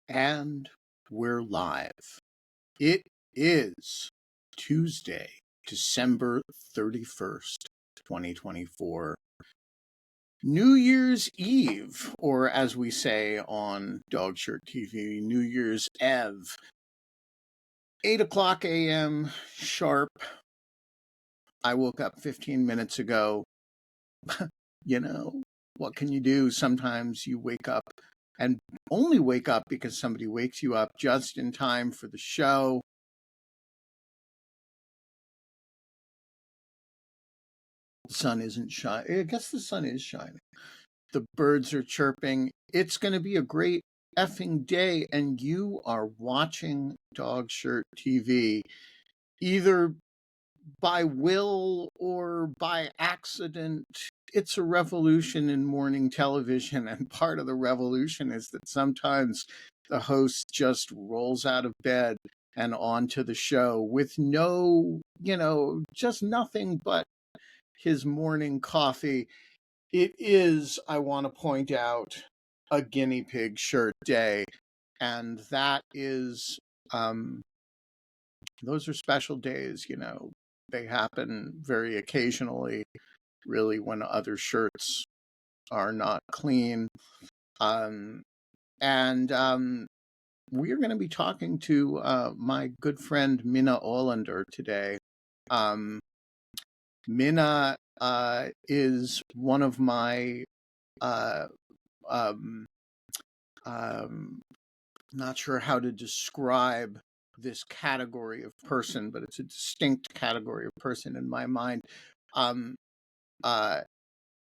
And we're live. It is Tuesday, December 31st, 2024. New Year's Eve, or as we say on Dogshirt TV, New Year's Eve. 8 o'clock a.m. sharp. I woke up 15 minutes ago. You know, what can you do? Sometimes you wake up and only wake up because somebody wakes you up just in time for the show. The sun isn't shining. I guess the sun is shining. The birds are chirping. It's going to be a great effing day, and you are watching Dogshirt TV, either by will or by accident. It's a revolution in morning television, and part of the revolution is that sometimes the host just rolls out of bed and onto the show with no, just nothing but his morning coffee. It is, I want to point out, a Guinea Pig shirt day, and that is, those are special days, They happen very occasionally, really, when other shirts are not clean. We're going to be talking to my good friend Minna Alander today. Minna is one of my not sure how to describe this category of person, but it's a distinct category of person in my mind.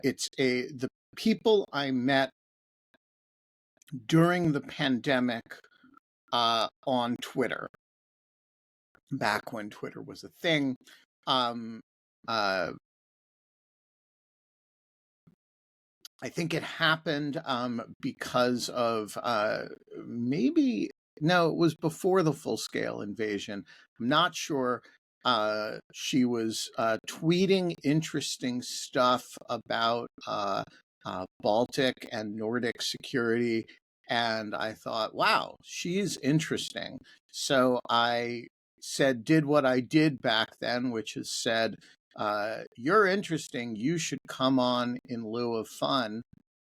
It's the people I met during the pandemic on Twitter, back when Twitter was a thing. I think it happened because of it was before the full-scale invasion. I'm not sure. She was tweeting interesting stuff about Baltic and Nordic security, and I thought, wow, she's interesting. So I did what I did back then, which is said, you're interesting, you should come on in lieu of fun.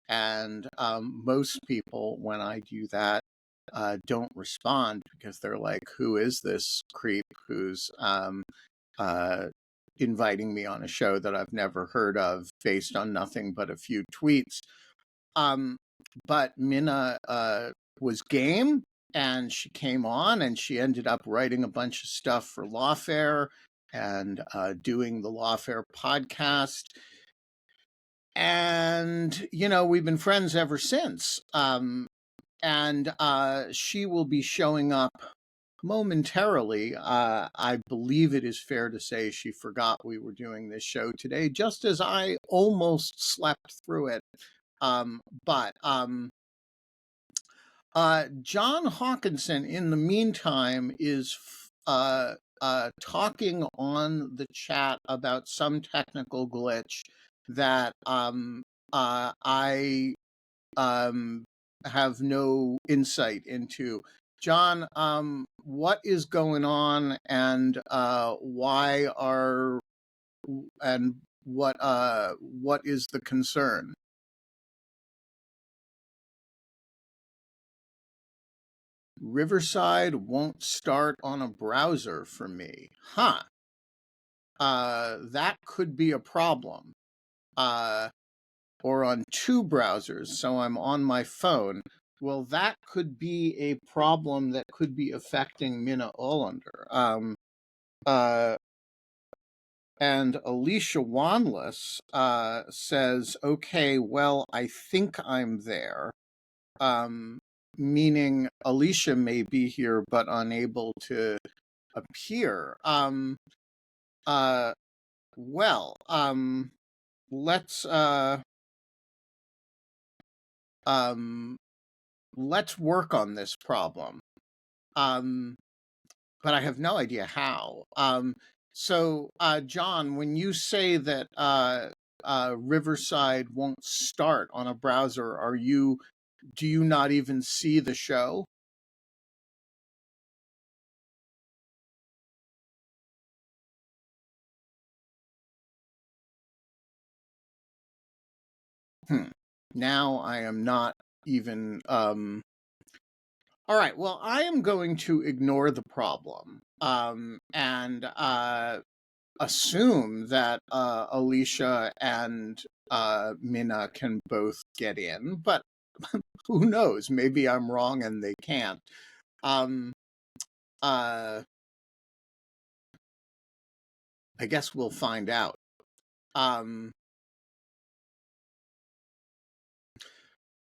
And most people, when I do that, don't respond because they're like, who is this creep who's inviting me on a show that I've never heard of based on nothing but a few tweets? But Minna was game, and she came on, and she ended up writing a bunch of stuff for Lawfare and doing the Lawfare podcast. And, we've been friends ever since. And she will be showing up momentarily. I believe it is fair to say she forgot we were doing this show today, just as I almost slept through it. But John Hawkinson, in the meantime, is talking on the chat about some technical glitch that I have no insight into. John, what is going on, and what is the concern? Riverside won't start on a browser for me. Huh. That could be a problem. Or on two browsers, so I'm on my phone. Well, that could be a problem that could be affecting Minna Alander. And Alicia Wanless says, okay, well, I think I'm there. Meaning Alicia may be here but unable to appear. Let's work on this problem. But I have no idea how. So, John, when you say that Riverside won't start on a browser, do you not even see the show? Now I am not even all right, well, I am going to ignore the problem and assume that Alicia and Minna can both get in, but who knows? Maybe I'm wrong and they can't. Um, I guess we'll find out. All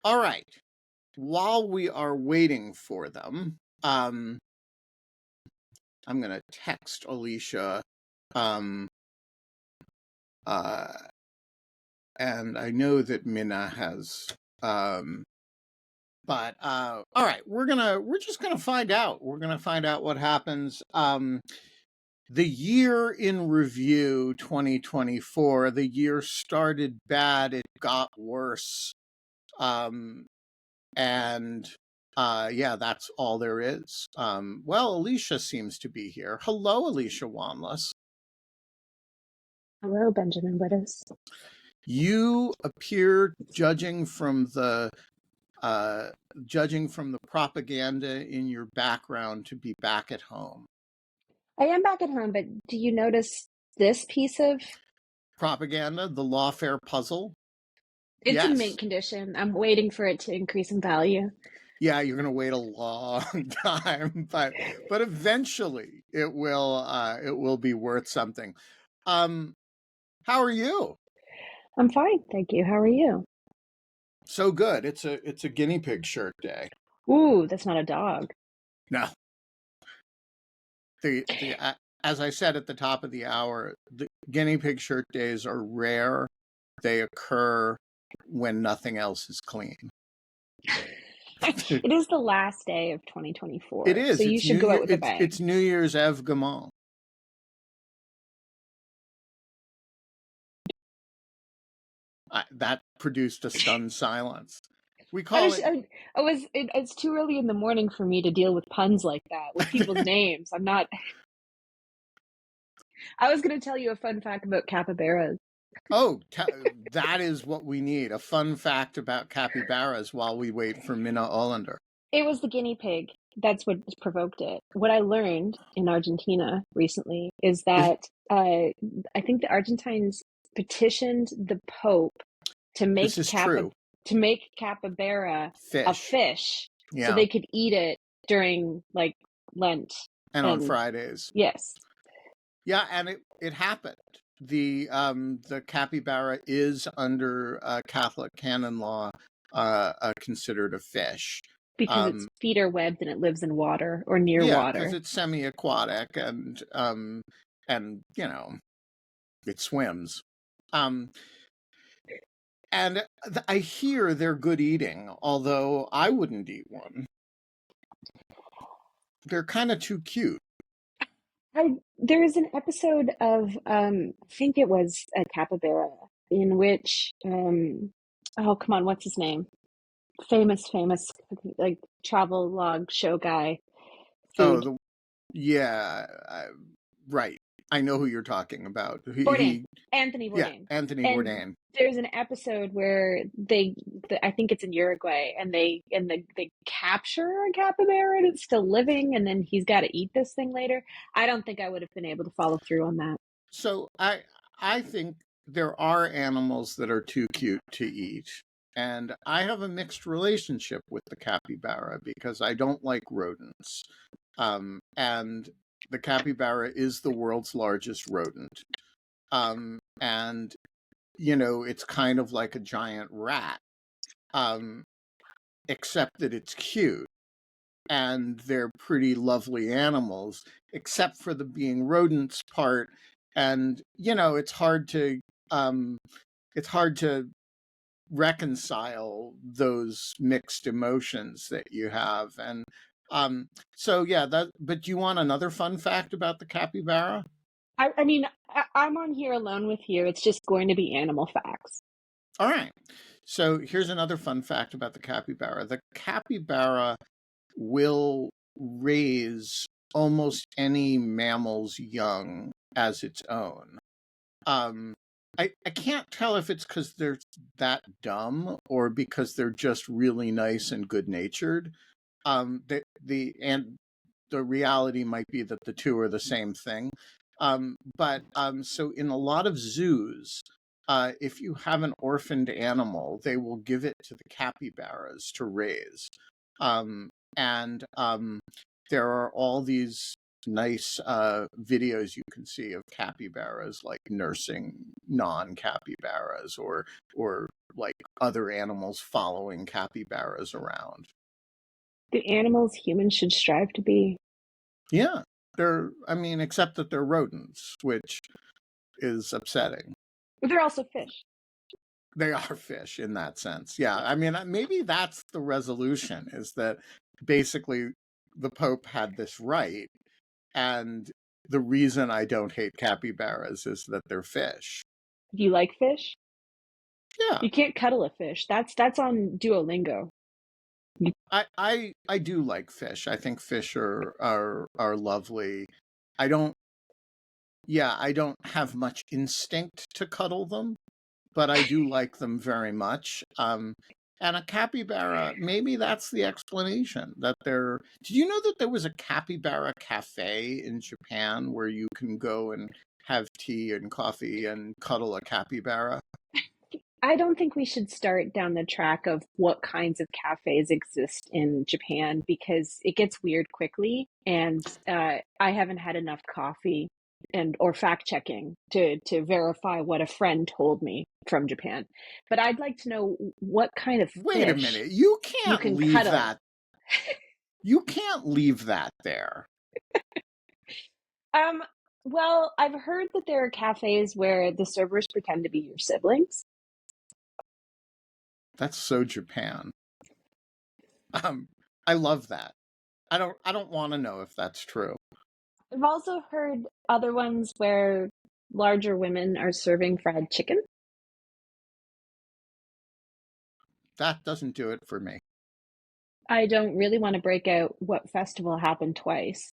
right. While we are waiting for them, I'm going to text Alicia. And I know that Minna has. But all right, we're just gonna find out. We're gonna find out what happens. The year in review 2024, the year started bad, it got worse. And yeah, that's all there is. Well, Alicia seems to be here. Hello, Alicia Wanless. Hello, Benjamin Wittes. You appear, judging from the propaganda in your background, to be back at home. I am back at home, but do you notice this piece of Propaganda, the lawfare puzzle? It's in Yes. mint condition. I'm waiting for it to increase in value. Yeah, you're going to wait a long time, but eventually it will be worth something. How are you? I'm fine, thank you. How are you? So good. It's a guinea pig shirt day. Ooh, that's not a dog. No. The as I said at the top of the hour, the guinea pig shirt days are rare. They occur when nothing else is clean. It is the last day of 2024. It is. So you should go out with a bang. It's New Year's Eve Gamal. That produced a stunned silence. We call it. It's too early in the morning for me to deal with puns like that with people's names. I'm not. I was going to tell you a fun fact about capybaras. Oh, that is what we need. A fun fact about capybaras while we wait for Minna Alander. It was the guinea pig. That's what provoked it. What I learned in Argentina recently is that I think the Argentines petitioned the Pope to make This is true. capybara a Fish. fish, Yeah. so they could eat it during like Lent and on Fridays. Yes. Yeah, and it happened. The capybara is under Catholic canon law considered a fish because its feet are webbed and it lives in water or near water. Yeah, because it's semi-aquatic and you know it swims. And I hear they're good eating, although I wouldn't eat one. They're kind of too cute. There is an episode of I think it was a capybara in which oh come on, what's his name? Famous like travel log show guy. Food. Oh, right. I know who you're talking about. Bourdain. Anthony Bourdain. Yeah, Anthony Bourdain. There's an episode where I think it's in Uruguay, and they capture a capybara and it's still living, and then he's got to eat this thing later. I don't think I would have been able to follow through on that. So I think there are animals that are too cute to eat. And I have a mixed relationship with the capybara because I don't like rodents. And the capybara is the world's largest rodent. And, you know, it's kind of like a giant rat, except that it's cute. And they're pretty lovely animals, except for the being rodents part. And, you know, it's hard to reconcile those mixed emotions that you have. And so yeah, but do you want another fun fact about the capybara? I mean, I'm on here alone with you. It's just going to be animal facts. All right. So here's another fun fact about the capybara. The capybara will raise almost any mammal's young as its own. I can't tell if it's because they're that dumb or because they're just really nice and good natured. The reality might be that the two are the same thing. So in a lot of zoos, if you have an orphaned animal, they will give it to the capybaras to raise. And there are all these nice videos you can see of capybaras like nursing non-capybaras or like other animals following capybaras around. The animals humans should strive to be. Yeah, except that they're rodents, which is upsetting. But they're also fish. They are fish in that sense. Yeah, I mean, maybe that's the resolution, is that basically the Pope had this right, and the reason I don't hate capybaras is that they're fish. Do you like fish? Yeah, You can't cuddle a fish. That's on Duolingo. I do like fish. I think fish are lovely. I don't I don't have much instinct to cuddle them, but I do like them very much. And a capybara, maybe that's the explanation that they're. Did you know that there was a Capybara Cafe in Japan where you can go and have tea and coffee and cuddle a capybara? I don't think we should start down the track of what kinds of cafes exist in Japan because it gets weird quickly, and I haven't had enough coffee and or fact checking to verify what a friend told me from Japan. But I'd like to know what kind of Wait a fish minute. You you can't can leave cuddle. that. You can't leave that there. Um, well, I've heard that there are cafes where the servers pretend to be your siblings. That's so Japan. Um, I love that. I don't want to know if that's true. I've also heard other ones where larger women are serving fried chicken. That doesn't do it for me. I don't really want to break out what festival happened twice.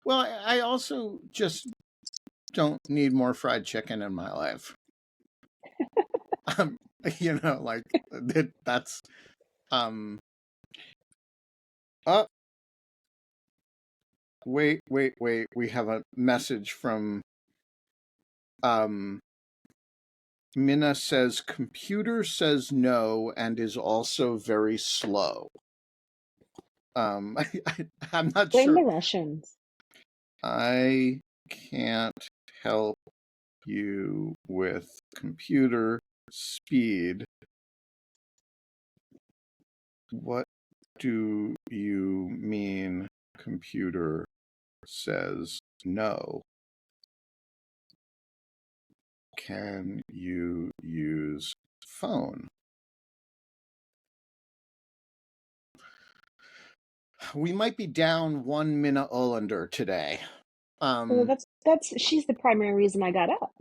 Well, I also just don't need more fried chicken in my life. Um, like that's um. Oh, wait. We have a message from Minna says computer says no and is also very slow. I'm not Blame sure. the Russians. I can't help you with computer speed. What do you mean computer says no? Can you use phone? We might be down one Minna Alander today. Well, that's she's the primary reason I got up.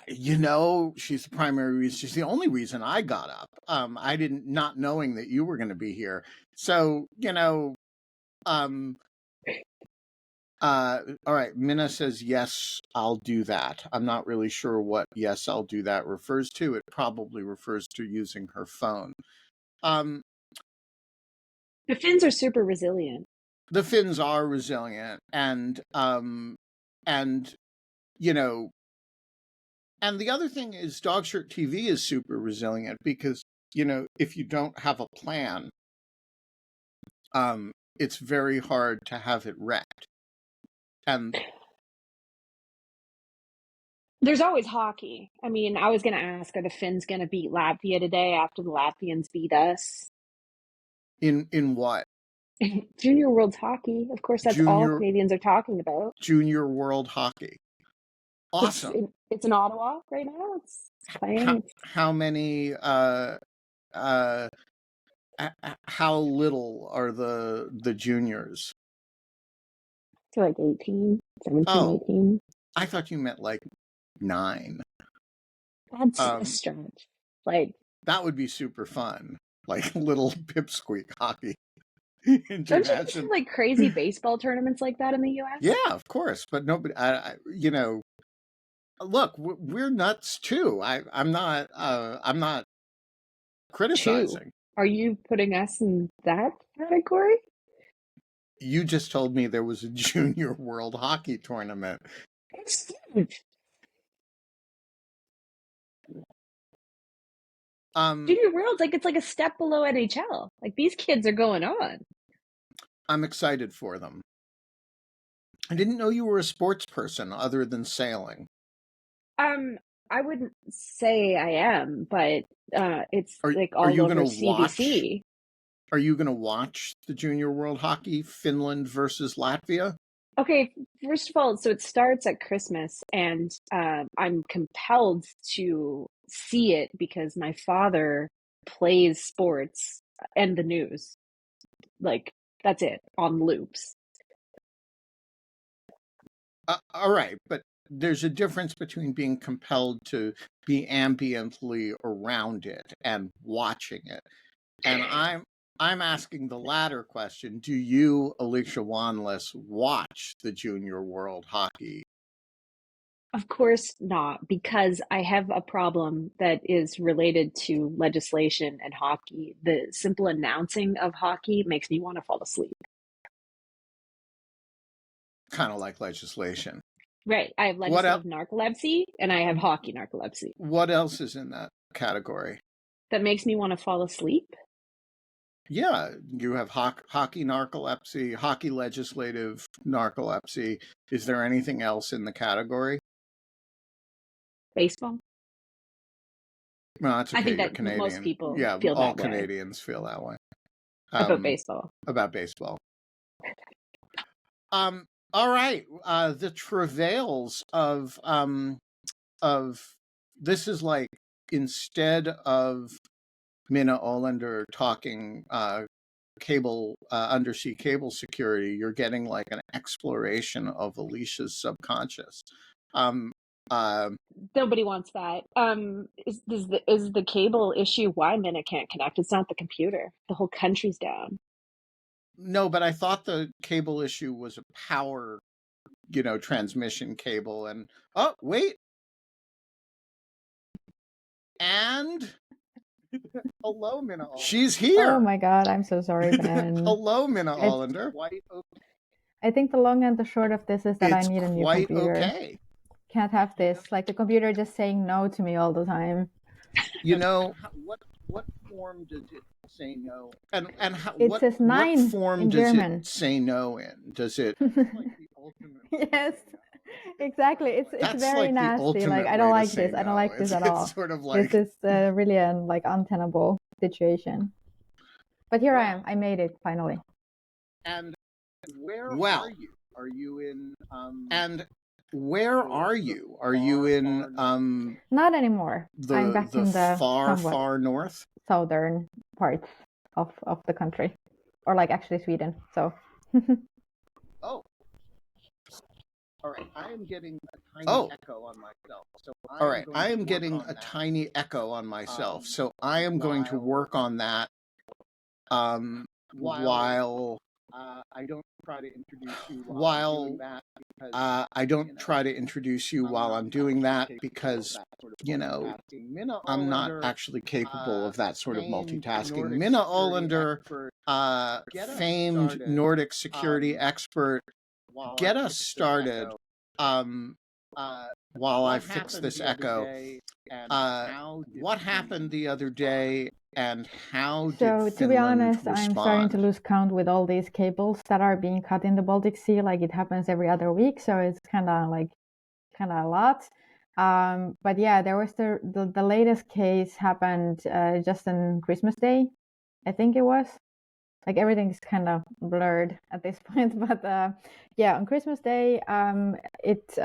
She's the primary reason. She's the only reason I got up. I didn't, not knowing that you were going to be here. So, all right. Minna says, yes, I'll do that. I'm not really sure what yes, I'll do that refers to. It probably refers to using her phone. The Finns are super resilient. The Finns are resilient and you know, and the other thing is Dogshirt TV is super resilient because, if you don't have a plan, it's very hard to have it wrecked. And There's always hockey. I mean, I was going to ask, are the Finns going to beat Latvia today after the Latvians beat us? in what? Junior World's hockey. Of course, that's all Junior Canadians are talking about. Junior World Hockey. Awesome. It's in Ottawa right now. It's playing. How many how little are the juniors? It's like 18, 17, Oh, 18. I thought you meant like 9. That's a stretch. Like, that would be super fun. Like little pipsqueak hockey. don't you just have like crazy baseball tournaments like that in the US? Yeah, of course, but nobody. Look, we're nuts too. I'm not Two. criticizing. Are you putting us in that category? You just told me there was a junior world hockey tournament. It's huge. Junior World's like, it's like a step below NHL. Like, these kids are going on. I'm excited for them. I didn't know you were a sports person other than sailing. I wouldn't say I am, but it's like Are all you over going to watch? CBC. Are you going to watch the Junior World Hockey, Finland versus Latvia? Okay, first of all, so it starts at Christmas, and I'm compelled to see it because my father plays sports and the news. Like, that's it, on loops. All right, but there's a difference between being compelled to be ambiently around it and watching it. And I'm asking the latter question. Do you, Alicia Wanless, watch the Junior World Hockey? Of course not, because I have a problem that is related to legislation and hockey. The simple announcing of hockey makes me want to fall asleep. Kind of like legislation. Right. I have legislative narcolepsy and I have hockey narcolepsy. What else is in that category? That makes me want to fall asleep? Yeah, you have hockey narcolepsy, hockey legislative narcolepsy. Is there anything else in the category? Baseball? No, that's okay. I think You're that Canadian. most people yeah, feel all that way. Canadians feel that way. About baseball. About baseball. All right. The travails of this is like, instead of Minna Alander talking undersea cable security, you're getting like an exploration of Alicia's subconscious. Nobody wants that. Is the cable issue why Minna can't connect? It's not the computer. The whole country's down. No, but I thought the cable issue was a power, transmission cable. And oh, wait. And hello, Minna Alander. She's here. Oh my God, I'm so sorry, Ben. Hello, Minna Alander. I think the long and the short of this is that I need a new computer. Okay. Can't have this. Like the computer just saying no to me all the time. What form does it say no? And it says nine what form in does German. it say no in? Does it? Like the ultimate yes, exactly. It's very like nasty. Like I don't like this. I don't like this at all. It's sort of like, this is really an untenable situation. But here I am. I made it finally. And where are you? Are you in? And where are you? Are you in? Not anymore. I'm back in the far north, southern parts of the country, or like actually Sweden. So. Oh. All right, I am getting a tiny echo on myself. So I am getting a tiny echo on myself. So I am going to work on that. While I don't try to introduce you while I'm doing that, because I don't try to introduce you while I'm doing that, because I'm not actually capable of that sort of multitasking. Minna Alander, famed Nordic security expert, get us started. While I fix this echo, what happened the other day? And how did So, to be honest, respond? I'm starting to lose count with all these cables that are being cut in the Baltic Sea. Like it happens every other week, so it's kind of a lot. But yeah, there was the latest case happened just on Christmas Day, I think it was. Like everything's kind of blurred at this point, but yeah, on Christmas Day, it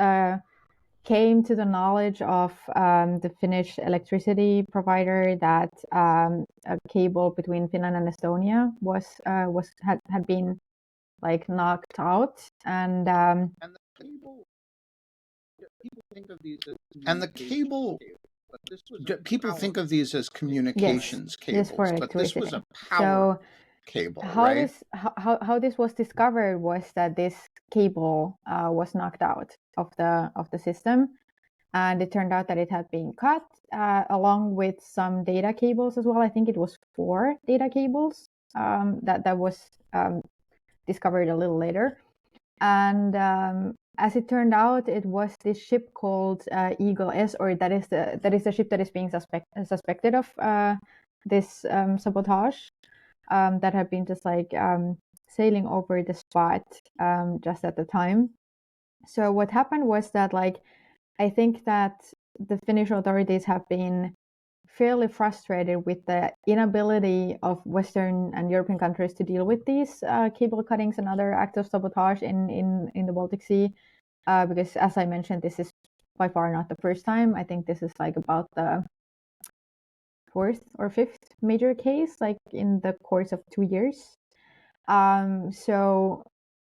came to the knowledge of the Finnish electricity provider that a cable between Finland and Estonia had been like knocked out, and the cable. People think of these as people think of these as communications cables, but this was a power cable. How this was discovered was that this cable was knocked out of the system, and it turned out that it had been cut, along with some data cables as well. I think it was 4 data cables that was discovered a little later. And as it turned out, it was this ship called Eagle S, or that is the ship that is being suspected of this sabotage, that had been just like sailing over the spot just at the time. So what happened was that, like, I think that the Finnish authorities have been fairly frustrated with the inability of Western and European countries to deal with these cable cuttings and other acts of sabotage in the Baltic Sea, because, as I mentioned, this is by far not the first time. I think this is like about the 4th or 5th major case, like in the course of 2 years.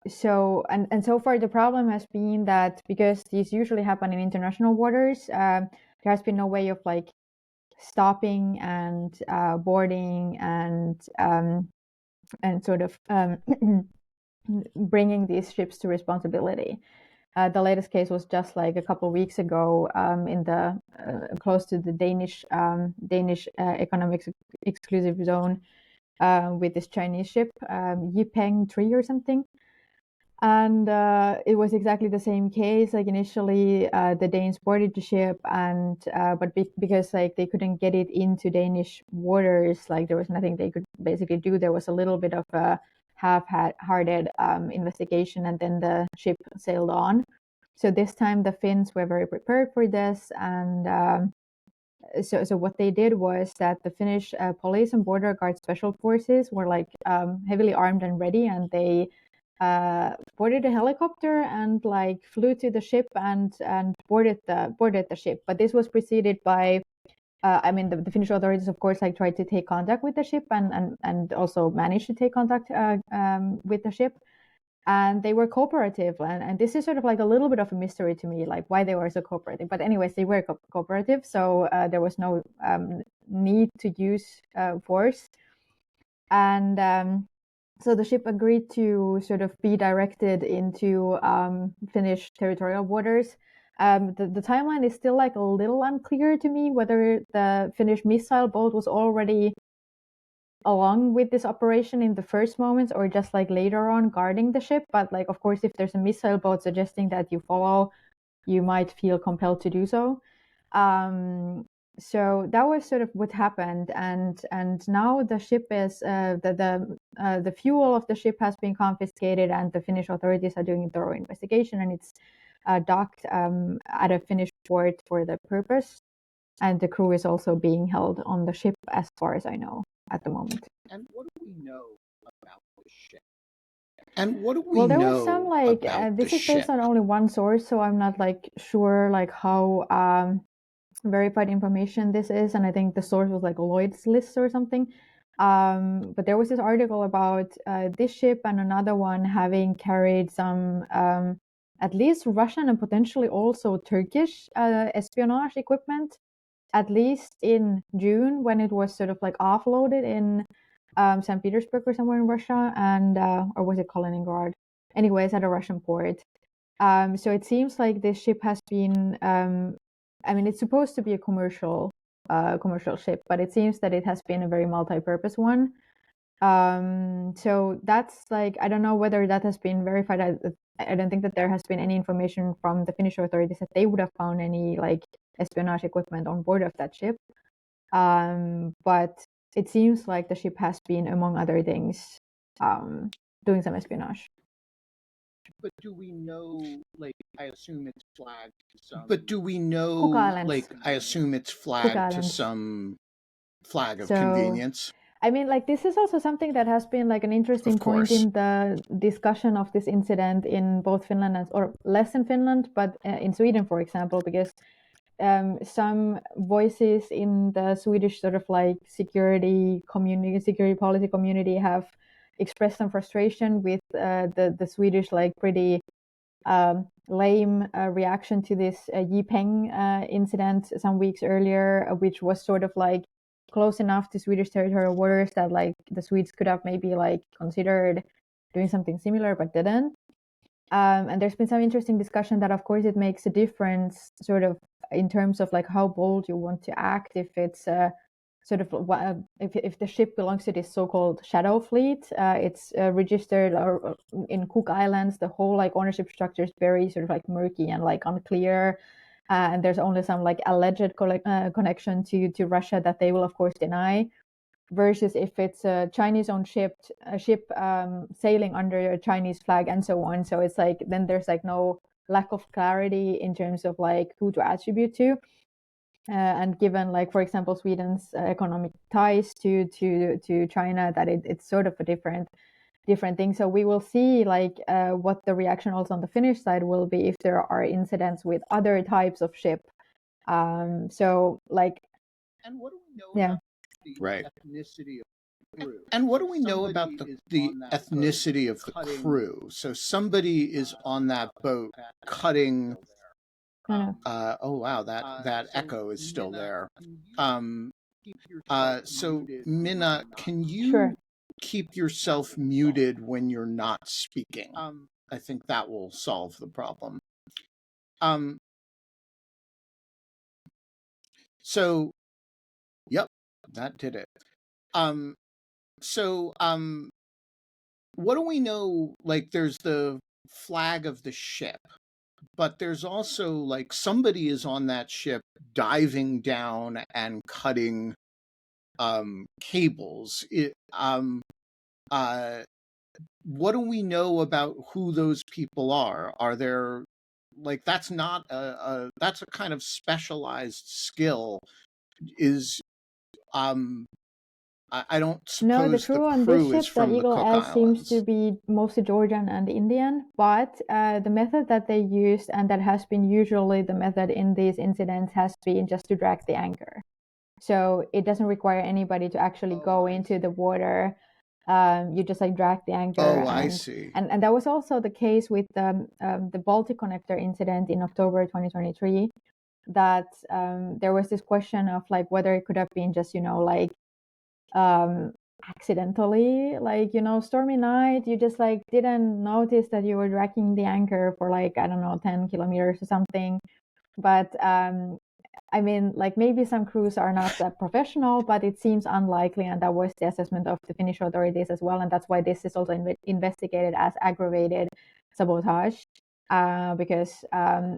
So far the problem has been that because these usually happen in international waters, there has been no way of like stopping and boarding and sort of bringing these ships to responsibility. The latest case was just like a couple of weeks ago in the close to the Danish economic exclusive zone with this Chinese ship, Yipeng 3 or something. And it was exactly the same case. Like initially, the Danes boarded the ship, and but because like they couldn't get it into Danish waters, like there was nothing they could basically do. There was a little bit of a half-hearted investigation, and then the ship sailed on. So this time the Finns were very prepared for this, and so what they did was that the Finnish police and border guard special forces were like heavily armed and ready, and they boarded a helicopter and like flew to the ship and boarded the ship. But this was preceded by the Finnish authorities, of course, like tried to take contact with the ship and also managed to take contact with the ship, and they were cooperative. And this is sort of like a little bit of a mystery to me, like why they were so cooperative. But anyways, they were cooperative, so there was no need to use force. And so the ship agreed to sort of be directed into Finnish territorial waters. The timeline is still like a little unclear to me whether the Finnish missile boat was already along with this operation in the first moments or just like later on guarding the ship. But like, of course, if there's a missile boat suggesting that you follow, you might feel compelled to do so. So that was sort of what happened, and now the ship is the fuel of the ship has been confiscated, and the Finnish authorities are doing a thorough investigation, and it's docked at a Finnish port for the purpose, and the crew is also being held on the ship, as far as I know at the moment. And what do we know about the ship? And what do we Well, there know was some like about this the is based ship? on only one source, so I'm not like sure like how verified information this is, and I think the source was like Lloyd's List or something. But there was this article about this ship and another one having carried some at least Russian and potentially also Turkish espionage equipment, at least in June, when it was sort of like offloaded in St. Petersburg or somewhere in Russia, and or was it Kaliningrad? Anyways, at a Russian port. So it seems like this ship has been it's supposed to be a commercial ship, but it seems that it has been a very multi-purpose one. So that's like, I don't know whether that has been verified. I don't think that there has been any information from the Finnish authorities that they would have found any like espionage equipment on board of that ship. But it seems like the ship has been, among other things, doing some espionage. But do we know, like, I assume it's flagged to some... But do we know, Cook Islands. like, I assume it's flagged to some flag of convenience? I mean, like, this is also something that has been like an interesting point in the discussion of this incident in both Finland or less in Finland, but in Sweden, for example, because some voices in the Swedish sort of like security policy community have expressed some frustration with the Swedish like pretty lame reaction to this Yipeng incident some weeks earlier, which was sort of like close enough to Swedish territorial waters that like the Swedes could have maybe like considered doing something similar but didn't. And there's been some interesting discussion that, of course, it makes a difference sort of in terms of like how bold you want to act. If it's sort of if the ship belongs to this so-called shadow fleet, it's registered or in Cook Islands. The whole like ownership structure is very sort of like murky and like unclear. And there's only some like alleged connection to Russia that they will of course deny. Versus if it's a Chinese-owned ship sailing under a Chinese flag and so on. So it's like then there's like no lack of clarity in terms of like who to attribute to. And given like, for example, Sweden's economic ties to China, that it's sort of a different thing. So we will see like what the reaction also on the Finnish side will be if there are incidents with other types of ship. So like, and what do we know yeah. about the ethnicity of the crew? And what do we know about the ethnicity of the crew? So somebody is on that boat cutting. Oh wow, that echo is still there. So Minna, can you keep yourself muted when you're not speaking? I think that will solve the problem. So, yep, that did it. What do we know? Like, there's the flag of the ship, but there's also like somebody is on that ship diving down and cutting cables. What do we know about who those people are? Are there like that's not that's a kind of specialized skill? Is I don't suppose no, the crew on this ship, the Eagle S, seems to be mostly Georgian and Indian, but the method that they used, and that has been usually the method in these incidents, has been just to drag the anchor. So it doesn't require anybody to actually go into the water. You just like drag the anchor. Oh, I see. And that was also the case with the Baltic Connector incident in October 2023, that there was this question of like whether it could have been just, like accidentally, like, stormy night, you just like didn't notice that you were dragging the anchor for like, I don't know, 10 kilometers or something. But I mean, like maybe some crews are not that professional, but it seems unlikely, and that was the assessment of the Finnish authorities as well, and that's why this is also investigated as aggravated sabotage, because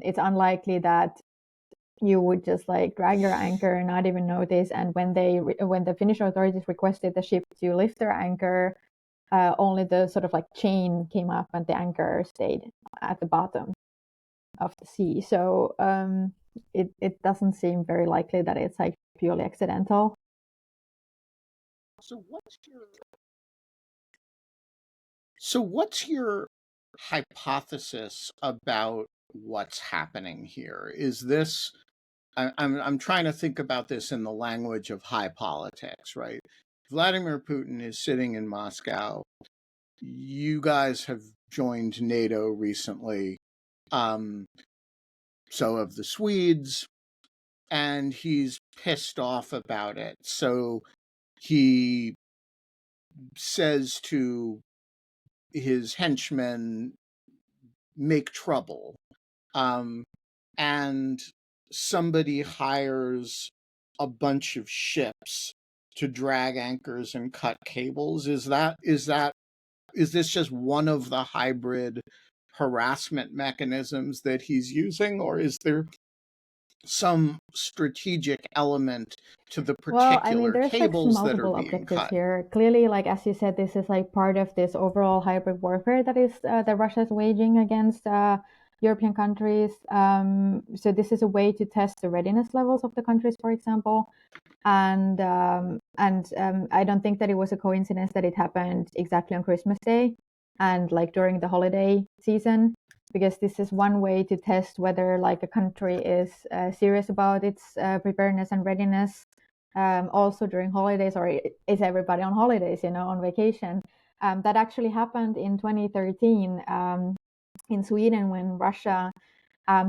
it's unlikely that you would just like drag your anchor and not even notice. And when the Finnish authorities requested the ship to lift their anchor, only the sort of like chain came up and the anchor stayed at the bottom of the sea. So it doesn't seem very likely that it's like purely accidental. So what's your hypothesis about what's happening here? Is this I'm trying to think about this in the language of high politics, right? Vladimir Putin is sitting in Moscow. You guys have joined NATO recently. So have the Swedes, and he's pissed off about it. So he says to his henchmen, make trouble. And somebody hires a bunch of ships to drag anchors and cut cables. Is this just one of the hybrid harassment mechanisms that he's using, or is there some strategic element to the particular there's cables like that are multiple being objectives cut? here. Clearly, like as you said, this is like part of this overall hybrid warfare that is that Russia is waging against European countries. So this is a way to test the readiness levels of the countries, for example. And I don't think that it was a coincidence that it happened exactly on Christmas Day and like during the holiday season, because this is one way to test whether like a country is serious about its preparedness and readiness. Also during holidays, or is everybody on holidays, on vacation? That actually happened in 2013 in Sweden when Russia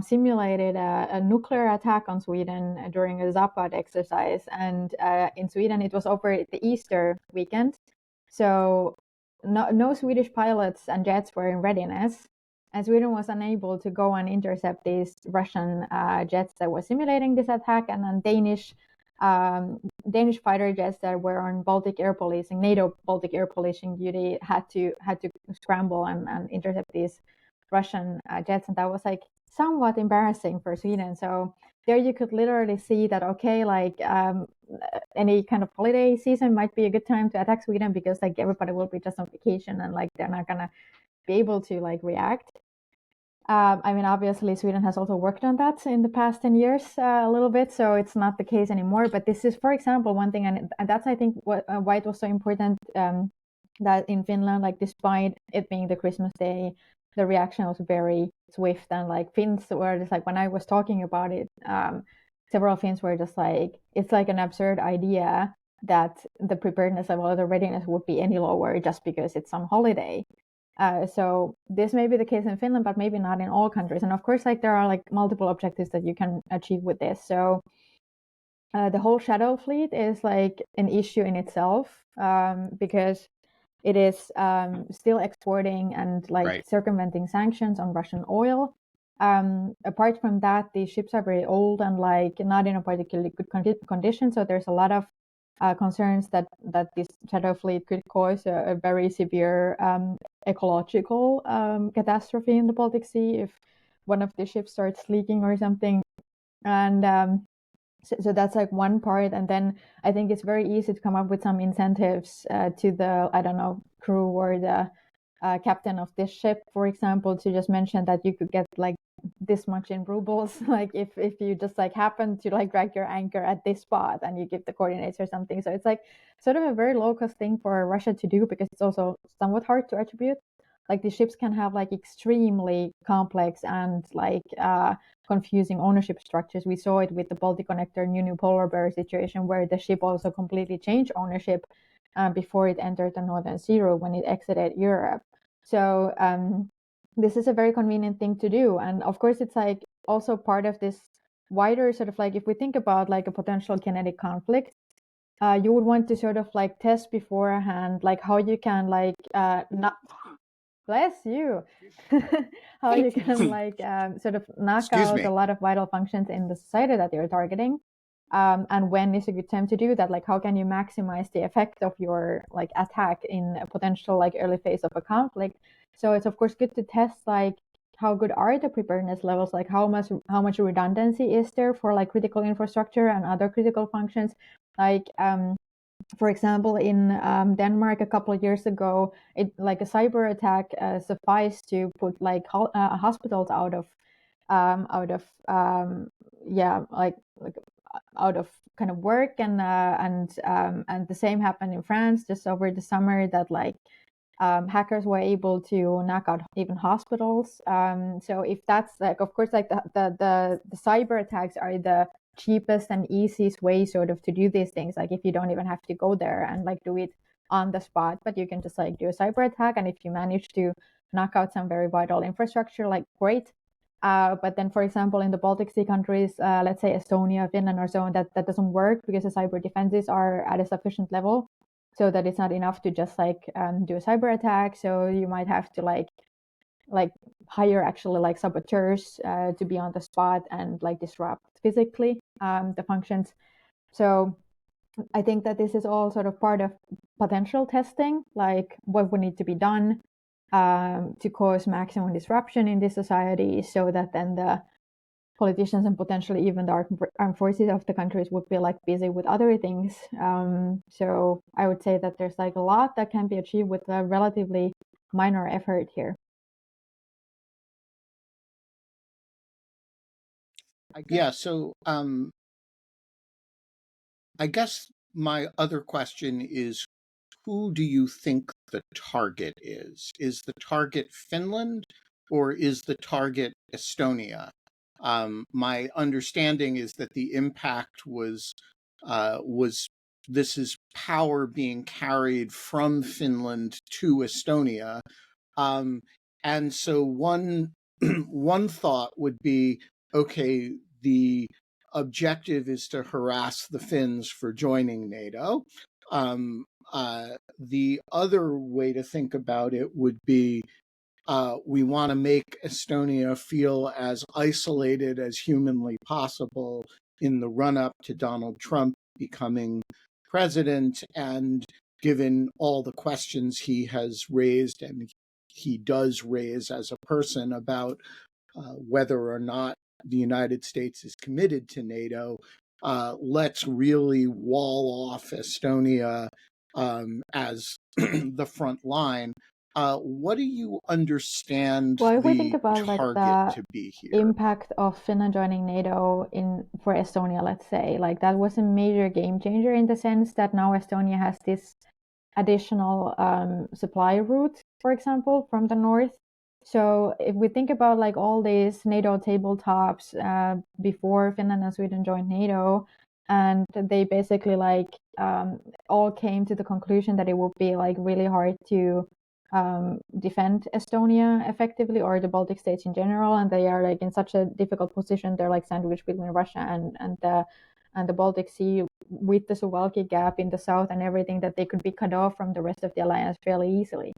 simulated a nuclear attack on Sweden during a Zapad exercise. And in Sweden, it was over the Easter weekend. So no Swedish pilots and jets were in readiness. and Sweden was unable to go and intercept these Russian jets that were simulating this attack, and then Danish fighter jets that were on Baltic air policing, NATO Baltic air policing duty, had to scramble and intercept these Russian jets, and that was like somewhat embarrassing for Sweden. So there you could literally see that, okay, like any kind of holiday season might be a good time to attack Sweden, because like everybody will be just on vacation and like they're not gonna be able to like react. I mean, obviously, Sweden has also worked on that in the past 10 years a little bit, so it's not the case anymore. But this is, for example, one thing, and that's, I think, why it was so important that in Finland, like, despite it being the Christmas day, the reaction was very swift. And like Finns were just like, when I was talking about it, several Finns were just like, it's like an absurd idea that the preparedness level or the readiness would be any lower just because it's some holiday. So this may be the case in Finland, but maybe not in all countries. And of course, like there are like multiple objectives that you can achieve with this. So the whole shadow fleet is like an issue in itself, because it is still exporting and like circumventing sanctions on Russian oil. Apart from that, these ships are very old and like not in a particularly good condition. So there's a lot of concerns that this shadow fleet could cause a very severe ecological catastrophe in the Baltic Sea if one of the ships starts leaking or something. And so that's like one part. And then I think it's very easy to come up with some incentives to the, I don't know, crew or the captain of this ship, for example, to just mention that you could get like this much in rubles, like if you just like happen to like drag your anchor at this spot and you give the coordinates or something. So it's like sort of a very low cost thing for Russia to do, because it's also somewhat hard to attribute. Like the ships can have like extremely complex and like confusing ownership structures. We saw it with the Baltic Connector New Polar Bear situation, where the ship also completely changed ownership before it entered the Northern Sea route when it exited Europe. So this is a very convenient thing to do. And of course, it's like also part of this wider sort of like, if we think about like a potential kinetic conflict, you would want to sort of like test beforehand, like how you can like not, bless you, how you can like sort of knock out a lot of vital functions in the society that you're targeting. And when is a good time to do that? Like, how can you maximize the effect of your like attack in a potential like early phase of a conflict? So it's of course good to test like how good are the preparedness levels, like how much redundancy is there for like critical infrastructure and other critical functions. Like for example, in Denmark a couple of years ago, it like a cyber attack sufficed to put like hospitals out of out of kind of work. And the same happened in France just over the summer, that like hackers were able to knock out even hospitals. So if that's like, of course, like the cyber attacks are the cheapest and easiest way sort of to do these things. Like if you don't even have to go there and like do it on the spot, but you can just like do a cyber attack. And if you manage to knock out some very vital infrastructure, like great. But then, for example, in the Baltic Sea countries, let's say Estonia, Finland, or so on, that doesn't work because the cyber defenses are at a sufficient level, so that it's not enough to just like do a cyber attack. So you might have to like hire actually like saboteurs to be on the spot and like disrupt physically the functions. So I think that this is all sort of part of potential testing, like what would need to be done to cause maximum disruption in this society, so that then the politicians and potentially even the armed forces of the countries would be like busy with other things. So I would say that there's like a lot that can be achieved with a relatively minor effort here. Yeah, so I guess my other question is, who do you think the target is? Is the target Finland or is the target Estonia? My understanding is that the impact was this is power being carried from Finland to Estonia. And so one one thought would be, okay, the objective is to harass the Finns for joining NATO. The other way to think about it would be, We want to make Estonia feel as isolated as humanly possible in the run-up to Donald Trump becoming president, and given all the questions he has raised and he does raise as a person about whether or not the United States is committed to NATO, let's really wall off Estonia as the front line. What do you understand Well, if we think the about like target the to be here? impact of Finland joining NATO for Estonia, let's say, like that was a major game changer in the sense that now Estonia has this additional supply route, for example, from the north. So if we think about like all these NATO tabletops before Finland and Sweden joined NATO, and they basically like all came to the conclusion that it would be like really hard to defend Estonia effectively, or the Baltic states in general, and they are like in such a difficult position. They're like sandwiched between Russia and the Baltic Sea, with the Suwalki Gap in the south and everything, that they could be cut off from the rest of the alliance fairly easily.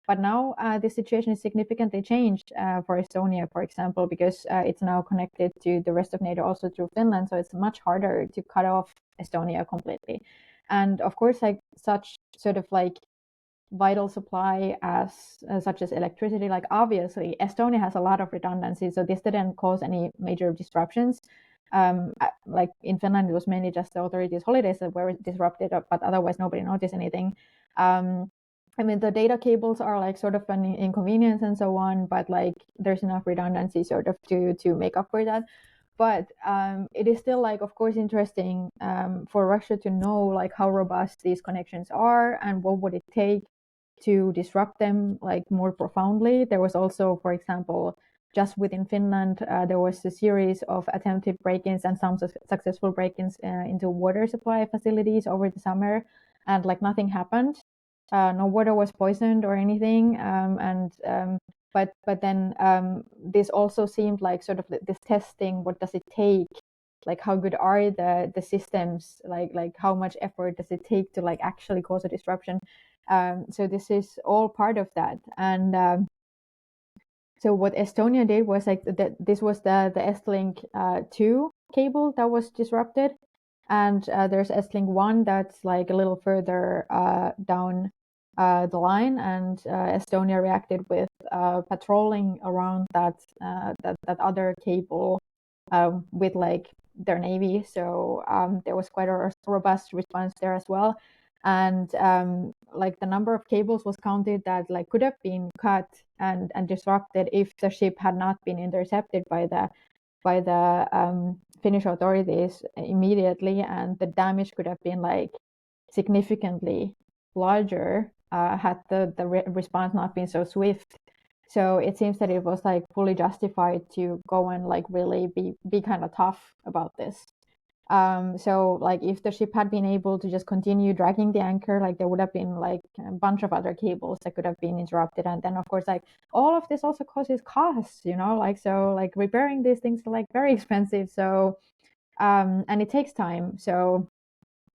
But now the situation is significantly changed for Estonia, for example, because it's now connected to the rest of NATO also through Finland, so it's much harder to cut off Estonia completely. And of course, like such sort of like vital supply as such as electricity, like obviously Estonia has a lot of redundancy, so this didn't cause any major disruptions. Like in Finland, it was mainly just the authorities' holidays that were disrupted, but otherwise nobody noticed anything. I mean, the data cables are like sort of an inconvenience and so on, but like there's enough redundancy sort of to make up for that. But it is still like, of course, interesting for Russia to know like how robust these connections are and what would it take to disrupt them like more profoundly. There was also, for example, just within Finland, there was a series of attempted break-ins and some successful break-ins into water supply facilities over the summer, and like nothing happened. No water was poisoned or anything, but then this also seemed like sort of this testing. What does it take? Like how good are the systems? Like how much effort does it take to like actually cause a disruption? So this is all part of that. And so what Estonia did was like this was the Estlink 2 cable that was disrupted, and there's Estlink 1 that's like a little further down the line, and Estonia reacted with patrolling around that other cable with like their navy. So there was quite a robust response there as well. And like the number of cables was counted that like could have been cut and disrupted if the ship had not been intercepted by the Finnish authorities immediately, and the damage could have been like significantly larger had the response not been so swift. So it seems that it was like fully justified to go and like really be kind of tough about this. So like if the ship had been able to just continue dragging the anchor, like there would have been like a bunch of other cables that could have been interrupted. And then of course, like all of this also causes costs, like, so like repairing these things are like very expensive. So, and it takes time. So,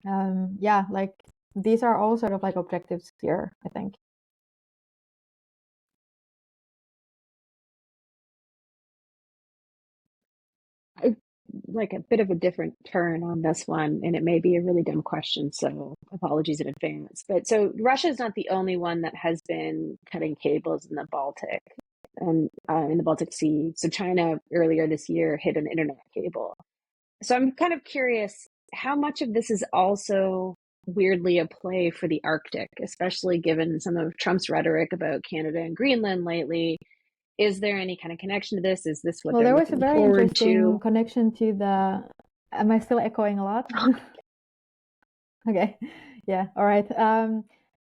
yeah, like these are all sort of like objectives here, I think. I like a bit of a different turn on this one, and it may be a really dumb question, so apologies in advance. But so Russia is not the only one that has been cutting cables in the Baltic and in the Baltic Sea. So China earlier this year hit an internet cable. So I'm kind of curious how much of this is also weirdly a play for the Arctic, especially given some of Trump's rhetoric about Canada and Greenland lately. Is there any kind of connection to this? Is this what Well, they're there was a looking very forward interesting to? connection to the. Am I still echoing a lot? Okay. Yeah. All right.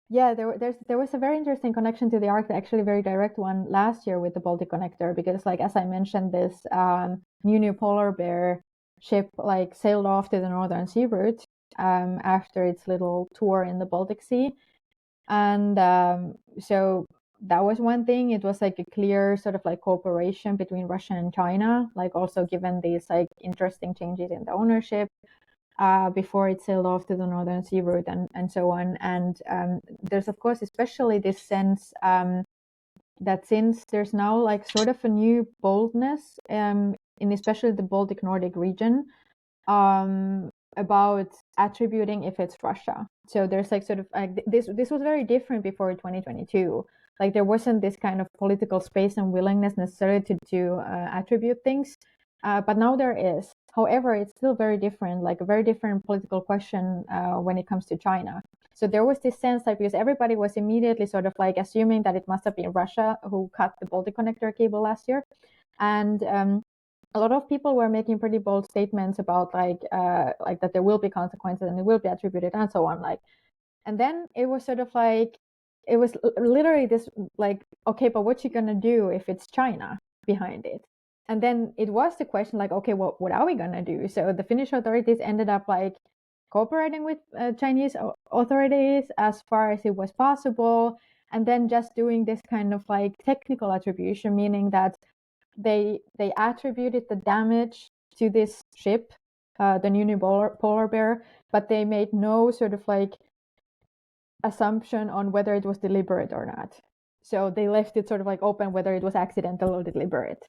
Yeah, there was a very interesting connection to the Arctic, actually a very direct one last year with the Baltic Connector, because like as I mentioned, this new polar bear ship like sailed off to the Northern Sea route after its little tour in the Baltic Sea. And so that was one thing. It was like a clear sort of like cooperation between Russia and China, like also given these like interesting changes in the ownership before it sailed off to the Northern Sea route and so on. And there's, of course, especially this sense that since there's now like sort of a new boldness in especially the Baltic Nordic region about attributing if it's Russia. So there's like sort of like this was very different before 2022. Like there wasn't this kind of political space and willingness necessarily to attribute things, but now there is. However, it's still very different, like a very different political question when it comes to China. So there was this sense like because everybody was immediately sort of like assuming that it must have been Russia who cut the Baltic connector cable last year, and a lot of people were making pretty bold statements about like that there will be consequences and it will be attributed and so on. Like, and then it was sort of like it was literally this like, okay, but what you gonna do if it's China behind it? And then it was the question like, okay, well, what are we gonna do? So the Finnish authorities ended up like cooperating with Chinese authorities as far as it was possible, and then just doing this kind of like technical attribution, meaning that they attributed the damage to this ship, the New Polar Bear, but they made no sort of like assumption on whether it was deliberate or not. So they left it sort of like open whether it was accidental or deliberate.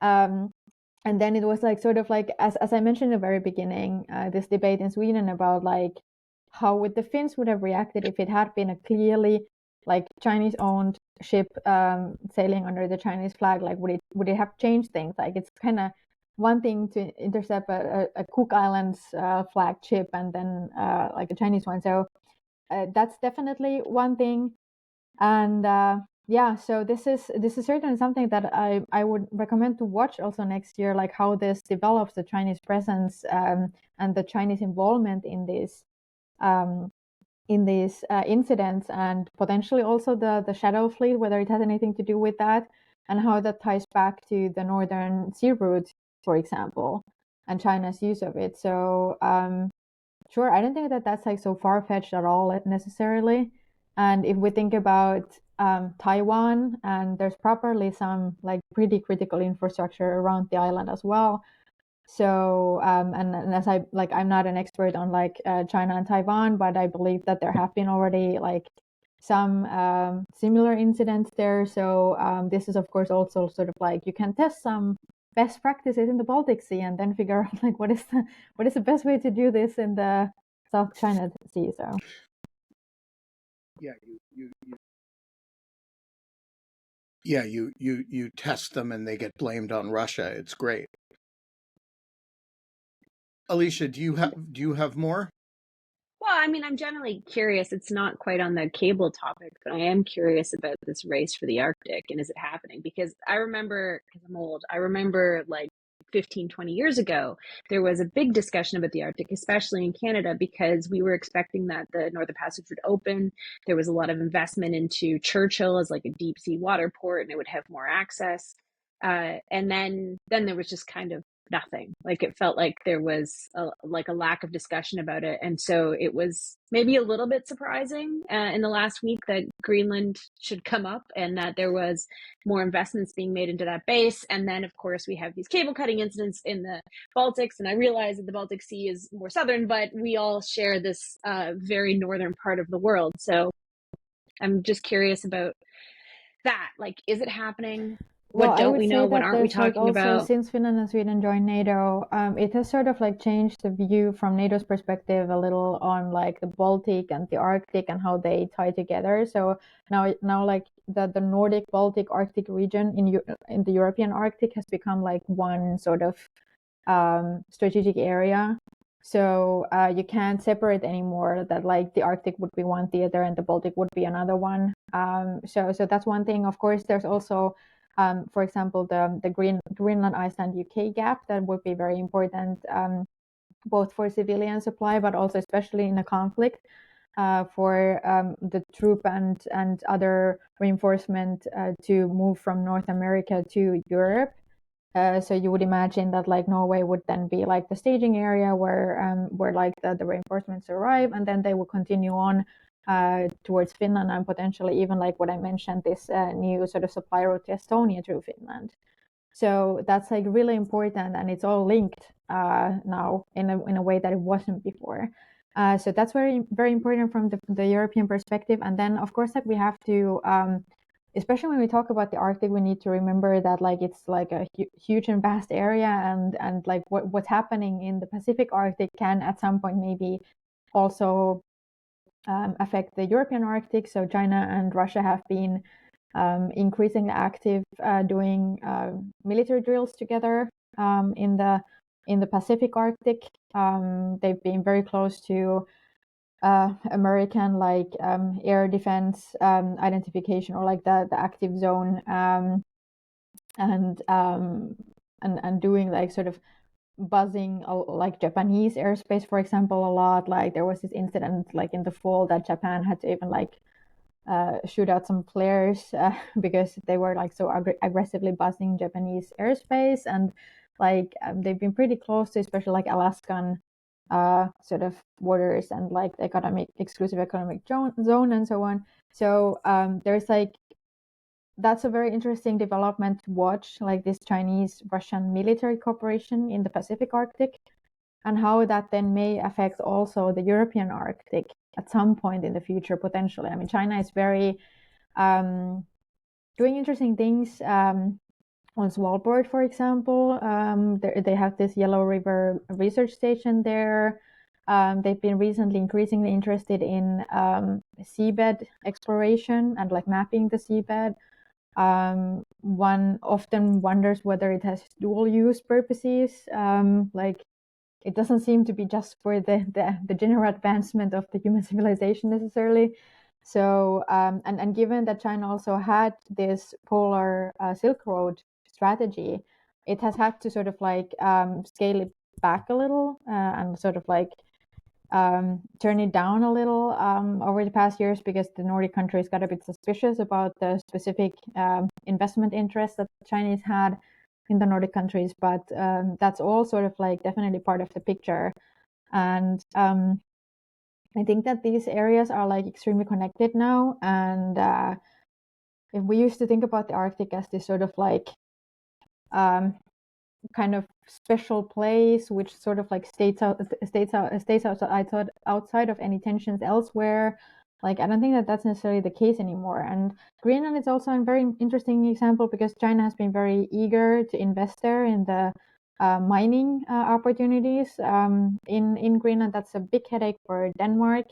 And then it was like sort of like as I mentioned in the very beginning, this debate in Sweden about like how would the Finns would have reacted if it had been a clearly like Chinese owned ship sailing under the Chinese flag. Like would it have changed things? Like it's kind of one thing to intercept a Cook Islands flagged ship and then like a Chinese one. So that's definitely one thing. And yeah, so this is certainly something that I would recommend to watch also next year, like how this develops, the Chinese presence and the Chinese involvement in these incidents, and potentially also the shadow fleet, whether it has anything to do with that, and how that ties back to the Northern Sea Route, for example, and China's use of it. So sure, I don't think that that's like so far-fetched at all necessarily. And if we think about Taiwan, and there's properly some like pretty critical infrastructure around the island as well. So and as I'm not an expert on like China and Taiwan, but I believe that there have been already like some similar incidents there. So this is of course also sort of like you can test some best practices in the Baltic Sea and then figure out like what is the best way to do this in the South China Sea. So you test them and they get blamed on Russia. It's great. Alicia, do you have more? Well, I mean, I'm generally curious. It's not quite on the cable topic, but I am curious about this race for the Arctic and is it happening? Because I remember, because I'm old, I remember like 15, 20 years ago, there was a big discussion about the Arctic, especially in Canada, because we were expecting that the Northern Passage would open. There was a lot of investment into Churchill as like a deep sea water port, and it would have more access. And then there was just kind of nothing. Like it felt like there was a lack of discussion about it, and so it was maybe a little bit surprising in the last week that Greenland should come up and that there was more investments being made into that base. And then of course we have these cable cutting incidents in the Baltics, and I realize that the Baltic Sea is more southern, but we all share this very northern part of the world. So I'm just curious about that. Like, is it happening? What don't we know? What aren't we talking about? Since Finland and Sweden joined NATO, it has sort of like changed the view from NATO's perspective a little on like the Baltic and the Arctic and how they tie together. So now like the Nordic, Baltic, Arctic region in the European Arctic has become like one sort of strategic area. So you can't separate anymore that like the Arctic would be one theater and the Baltic would be another one. So that's one thing. Of course, there's also for example, the Greenland, Iceland, UK gap that would be very important, both for civilian supply, but also especially in a conflict, for the troop and other reinforcement to move from North America to Europe. So you would imagine that like Norway would then be like the staging area where like the reinforcements arrive, and then they will continue on towards Finland and potentially even like what I mentioned, this new sort of supply route to Estonia through Finland. So that's like really important, and it's all linked now in a way that it wasn't before. So that's very very important from the European perspective. And then of course like we have to especially when we talk about the Arctic, we need to remember that like it's like a huge and vast area, and like what's happening in the Pacific Arctic can at some point maybe also affect the European Arctic. So China and Russia have been increasingly active doing military drills together in the Pacific Arctic. They've been very close to American like air defense identification, or like the active zone, and doing like sort of buzzing like Japanese airspace, for example, a lot. Like there was this incident like in the fall that Japan had to even like shoot out some flares because they were like so aggressively buzzing Japanese airspace. And like they've been pretty close to especially like Alaskan sort of waters and like exclusive economic zone and so on. So there's like, that's a very interesting development to watch, like this Chinese-Russian military cooperation in the Pacific Arctic, and how that then may affect also the European Arctic at some point in the future, potentially. I mean, China is very doing interesting things on Svalbard, for example. They have this Yellow River research station there. They've been recently increasingly interested in seabed exploration and like mapping the seabed. One often wonders whether it has dual use purposes. Like it doesn't seem to be just for the general advancement of the human civilization necessarily. So and given that China also had this polar Silk Road strategy, it has had to sort of like scale it back a little and sort of like turn it down a little over the past years, because the Nordic countries got a bit suspicious about the specific investment interests that the Chinese had in the Nordic countries. But that's all sort of like definitely part of the picture. And I think that these areas are like extremely connected now. And if we used to think about the Arctic as this sort of like kind of special place, which sort of like stays outside of any tensions elsewhere. Like, I don't think that that's necessarily the case anymore. And Greenland is also a very interesting example, because China has been very eager to invest there in the mining opportunities in Greenland. That's a big headache for Denmark,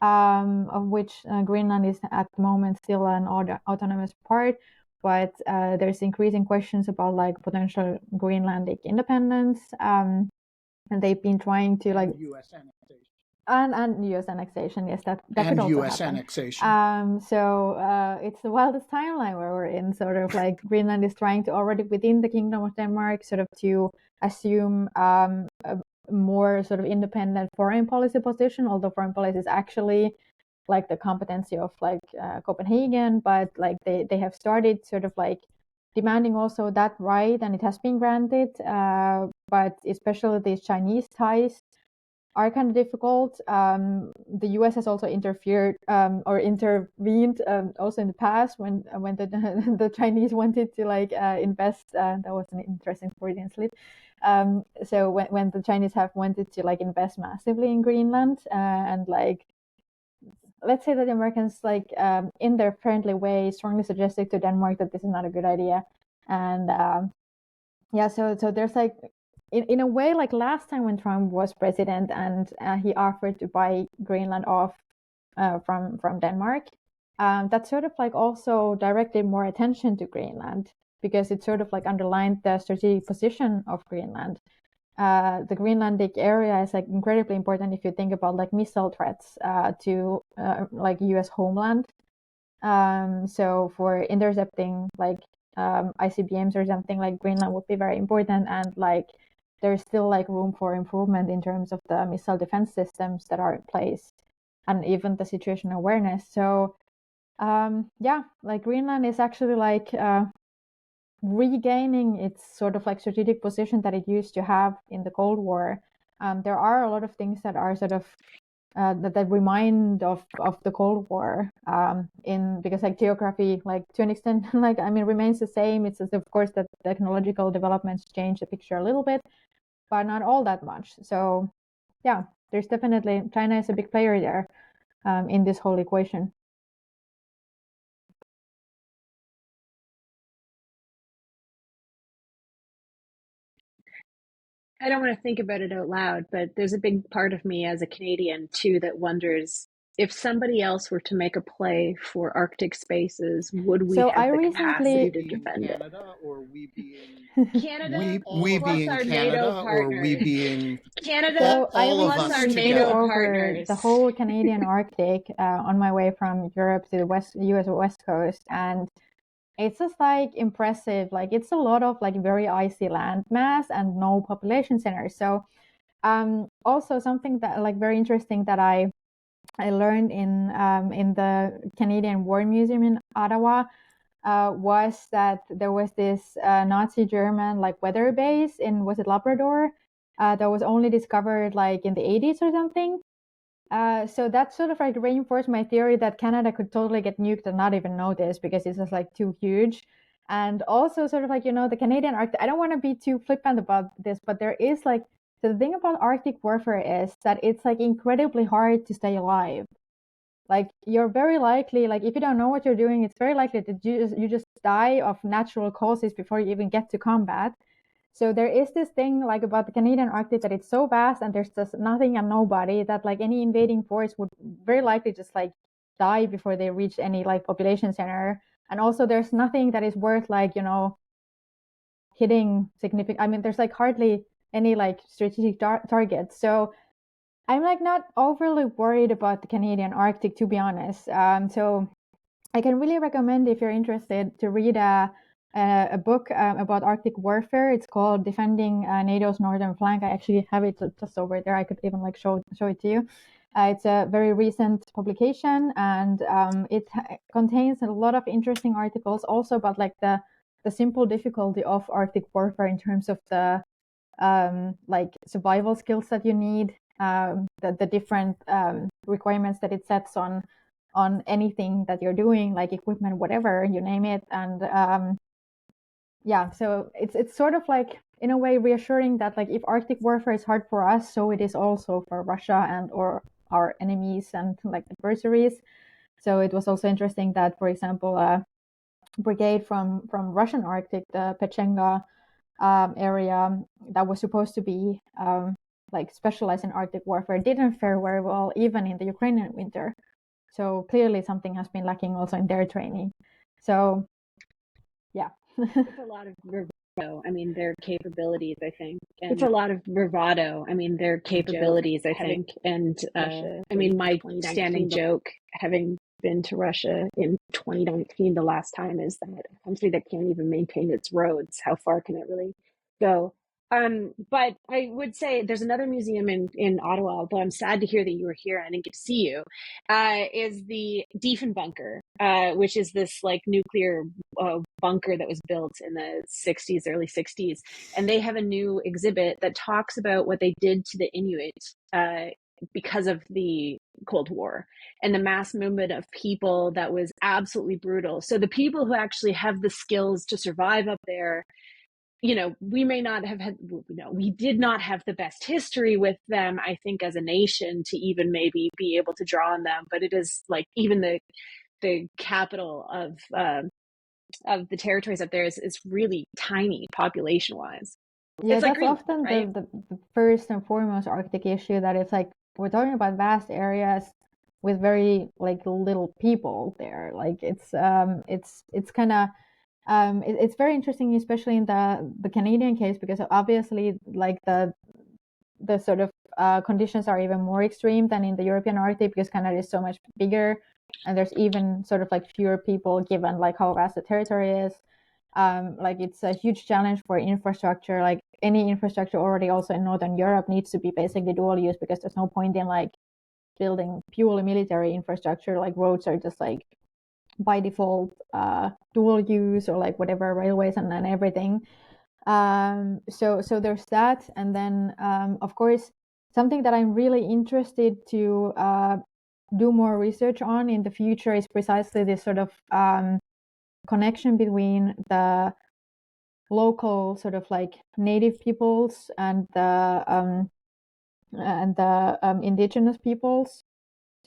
of which Greenland is at the moment still an autonomous part. But there's increasing questions about like potential Greenlandic independence, and they've been trying to like U.S. annexation. And U.S. annexation, yes, that and could also U.S. happen. annexation. So it's the wildest timeline where we're in. Sort of like Greenland is trying to already within the Kingdom of Denmark sort of to assume a more sort of independent foreign policy position, although foreign policy is actually like the competency of like Copenhagen, but like they have started sort of like demanding also that right, and it has been granted. But especially these Chinese ties are kind of difficult. The U.S. has also interfered or intervened also in the past when the Chinese wanted to like invest. That was an interesting Freudian slip. So when the Chinese have wanted to like invest massively in Greenland, and like, let's say that the Americans, like in their friendly way, strongly suggested to Denmark that this is not a good idea. And yeah, so there's like, in a way, like last time when Trump was president and he offered to buy Greenland off from Denmark, that sort of like also directed more attention to Greenland, because it sort of like underlined the strategic position of Greenland. The Greenlandic area is like incredibly important if you think about like missile threats to like U.S. homeland. So for intercepting like ICBMs or something, like Greenland would be very important, and like there's still like room for improvement in terms of the missile defense systems that are in place, and even the situational awareness. So yeah, like Greenland is actually like regaining its sort of like strategic position that it used to have in the Cold War. There are a lot of things that are sort of that remind of the Cold War, because like geography, like to an extent, like I mean, remains the same. It's just, of course, that technological developments change the picture a little bit, but not all that much. So yeah, there's definitely, China is a big player there in this whole equation. I don't want to think about it out loud, but there's a big part of me as a Canadian too that wonders if somebody else were to make a play for Arctic spaces, would we So have I the capacity recently, to Being defend it? Canada, or we being Canada we plus being our NATO Canada, or we partners. being Canada so I all of plus us our recently flew NATO together? over the partners. whole Canadian Arctic on my way from Europe to the US West Coast, and it's just like impressive. Like it's a lot of like very icy land mass and no population centers. So also something that like very interesting that I learned in the Canadian War Museum in Ottawa was that there was this Nazi German like weather base in, was it Labrador, that was only discovered like in the 80s or something. So that sort of like reinforced my theory that Canada could totally get nuked and not even notice because it's just like too huge. And also sort of like, the Canadian Arctic, I don't want to be too flippant about this, but there is like, so the thing about Arctic warfare is that it's like incredibly hard to stay alive. Like you're very likely, like if you don't know what you're doing, it's very likely that you just die of natural causes before you even get to combat. So there is this thing like about the Canadian Arctic that it's so vast and there's just nothing and nobody that like any invading force would very likely just like die before they reach any like population center. And also there's nothing that is worth like, hitting significant. I mean, there's like hardly any like strategic targets. So I'm like not overly worried about the Canadian Arctic, to be honest. So I can really recommend if you're interested to read a book about Arctic warfare. It's called Defending NATO's Northern Flank. I actually have it just over there. I could even like show it to you. It's a very recent publication, and it contains a lot of interesting articles also about like the simple difficulty of Arctic warfare in terms of the like survival skills that you need, the different requirements that it sets on anything that you're doing, like equipment, whatever you name it. And yeah, so it's sort of like in a way reassuring that like if Arctic warfare is hard for us, so it is also for Russia and or our enemies and like adversaries. So it was also interesting that, for example, a brigade from Russian Arctic, the Pechenga area that was supposed to be like specialized in Arctic warfare, didn't fare very well even in the Ukrainian winter. So clearly something has been lacking also in their training. So yeah. It's a lot of bravado. I mean, their capabilities, I think. And it's a lot of bravado. I mean, their capabilities, I think. And I mean, my standing joke, having been to Russia in 2019, the last time, is that a country that can't even maintain its roads, how far can it really go? But I would say there's another museum in Ottawa, although I'm sad to hear that you were here. I didn't get to see you. Is the Diefenbunker, which is this like nuclear bunker that was built in the 60s, early 60s. And they have a new exhibit that talks about what they did to the Inuit because of the Cold War and the mass movement of people that was absolutely brutal. So the people who actually have the skills to survive up there, we may not have had, we did not have the best history with them, I think, as a nation to even maybe be able to draw on them. But it is like even the capital of the territories up there is really tiny population wise. Yeah, It's like that's Greenland, often right? the first and foremost Arctic issue, that it's like we're talking about vast areas with very like little people there. Like it's kind of it's very interesting, especially in the Canadian case, because obviously like the sort of conditions are even more extreme than in the European Arctic because Canada is so much bigger and there's even sort of like fewer people given like how vast the territory is. Like it's a huge challenge for infrastructure. Like any infrastructure already also in Northern Europe needs to be basically dual use because there's no point in like building purely military infrastructure. Like roads are just like by default dual use or like whatever, railways and everything. So there's that, and then of course something that I'm really interested to do more research on in the future is precisely this sort of connection between the local sort of like native peoples and the indigenous peoples,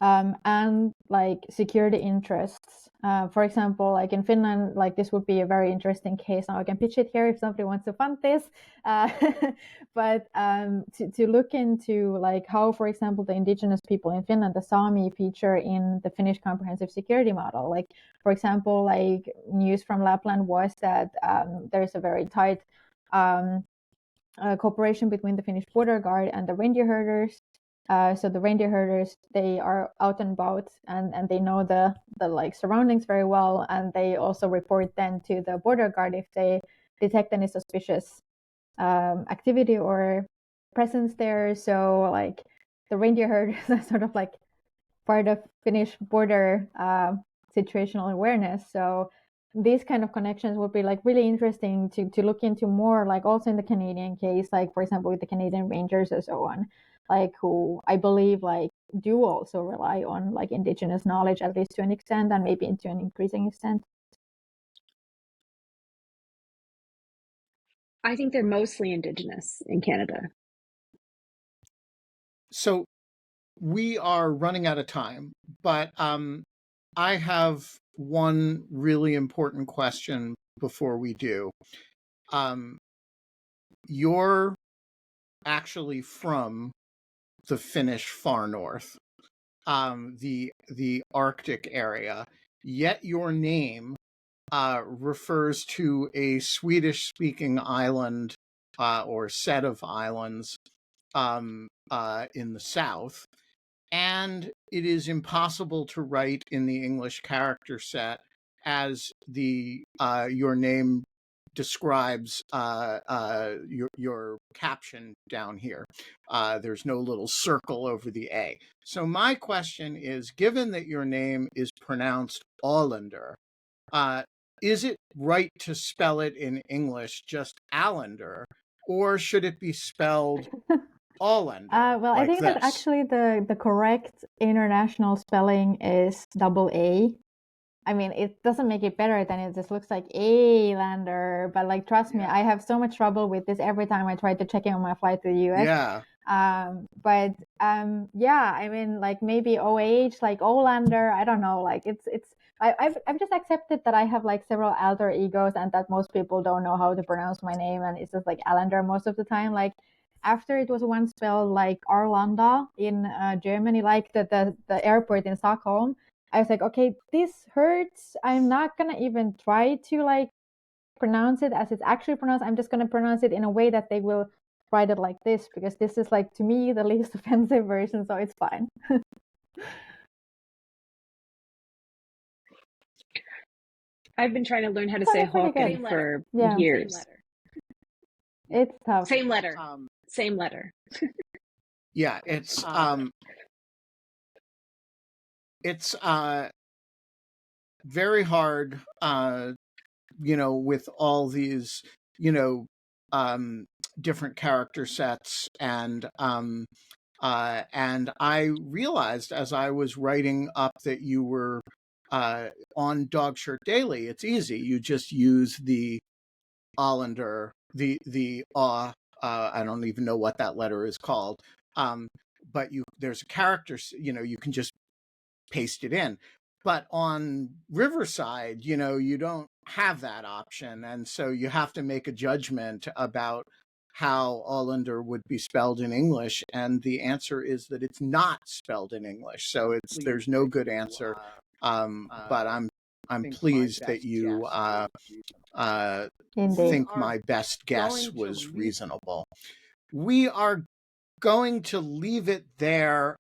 and like security interests For example, like in Finland, like this would be a very interesting case. Now I can pitch it here if somebody wants to fund this. But to look into like how, for example, the indigenous people in Finland, the Sami, feature in the Finnish comprehensive security model. Like, for example, like news from Lapland was that there's a very tight cooperation between the Finnish border guard and the reindeer herders. So the reindeer herders, they are out and about and they know the like surroundings very well, and they also report then to the border guard if they detect any suspicious activity or presence there. So like the reindeer herders are sort of like part of Finnish border situational awareness. So these kind of connections would be like really interesting to look into more, like also in the Canadian case, like for example with the Canadian Rangers and so on, like who I believe like do also rely on like indigenous knowledge, at least to an extent, and maybe to an increasing extent. I think they're mostly indigenous in Canada. So we are running out of time, but I have one really important question before we do. You're actually from the Finnish far north, the Arctic area, yet your name refers to a Swedish-speaking island or set of islands in the south. And it is impossible to write in the English character set as your name describes your caption down here. There's no little circle over the A. So my question is, given that your name is pronounced Alander, is it right to spell it in English just Alander, or should it be spelled Alander? Well, I think that actually the correct international spelling is double A. I mean, it doesn't make it better than it just looks like Alander, but like, trust me, I have so much trouble with this every time I try to check in on my flight to the US. Yeah. Yeah, I mean, like maybe OH, like Olander, I don't know, like I've just accepted that I have like several alter egos and that most people don't know how to pronounce my name, and it's just like Alander most of the time. Like after it was once spelled like Arlanda in Germany, like the airport in Stockholm, I was like, okay, this hurts. I'm not gonna even try to like pronounce it as it's actually pronounced. I'm just gonna pronounce it in a way that they will write it like this, because this is like, to me, the least offensive version, so it's fine. I've been trying to learn how to say Håkan for years. It's tough. Same letter. Same letter. Yeah, it's very hard, with all these, different character sets, and I realized as I was writing up that you were on Dog Shirt Daily. It's easy. You just use the Alander, the I don't even know what that letter is called. But there's a character, you can just paste it in. But on Riverside, you don't have that option. And so you have to make a judgment about how Alander would be spelled in English. And the answer is that it's not spelled in English. So there's no good answer. But I'm pleased that you think my best guess was reasonable. We are going to leave it there.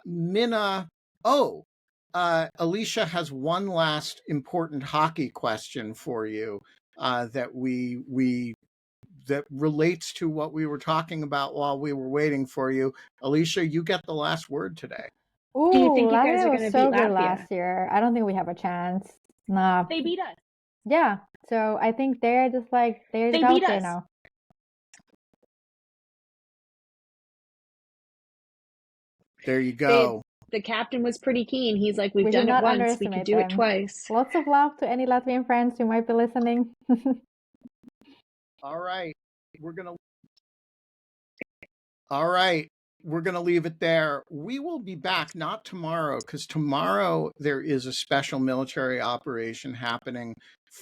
Minna, Alicia has one last important hockey question for you that that relates to what we were talking about while we were waiting for you. Alicia, you get the last word today. Ooh, do you think you guys are going to beat so Latvia? Good last year. I don't think we have a chance. Nah. They beat us. Yeah. So I think they're just like they're they out beat there us now. There you go. The captain was pretty keen. He's like, we've done it once, we could do it twice. Lots of love to any Latvian friends who might be listening. All right. All right. we're going to leave it there. We will be back, not tomorrow, because tomorrow there is a special military operation happening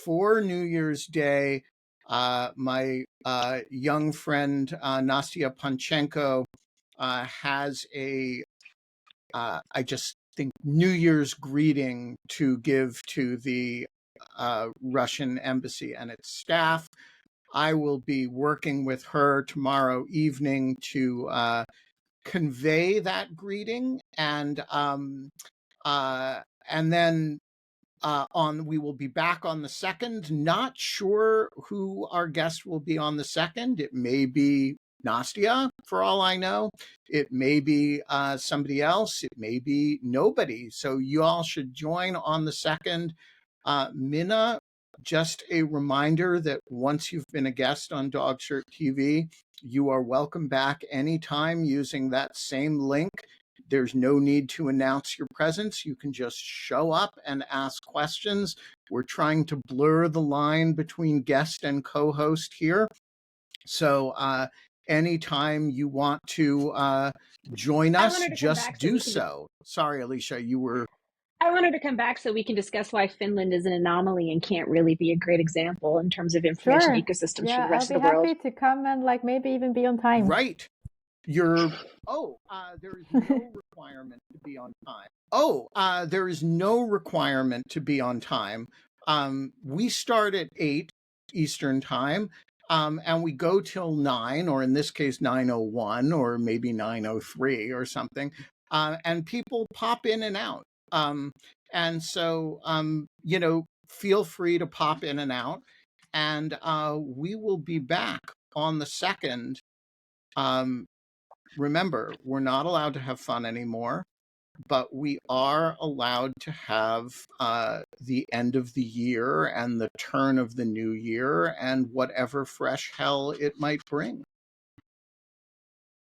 for New Year's Day. My young friend, Nastya Panchenko, has I just think, New Year's greeting to give to the Russian embassy and its staff. I will be working with her tomorrow evening to convey that greeting, and then we will be back on the 2nd. Not sure who our guest will be on the 2nd. It may be Nastya, for all I know. It may be somebody else. It may be nobody. So you all should join on the 2nd. Minna, just a reminder that once you've been a guest on Dogshirt TV, you are welcome back anytime using that same link. There's no need to announce your presence. You can just show up and ask questions. We're trying to blur the line between guest and co-host here. So anytime you want to join us, just do so. Sorry, Alicia, you were... I wanted to come back so we can discuss why Finland is an anomaly and can't really be a great example in terms of information ecosystems for the rest of the world. I'll be happy to come and maybe even be on time. Right. There is no requirement to be on time. There is no requirement to be on time. We start at 8 Eastern time, and we go till 9, or in this case 9:01, or maybe 9:03 or something. And people pop in and out. And so, feel free to pop in and out. And we will be back on the 2nd. Remember, we're not allowed to have fun anymore, but we are allowed to have the end of the year and the turn of the new year and whatever fresh hell it might bring.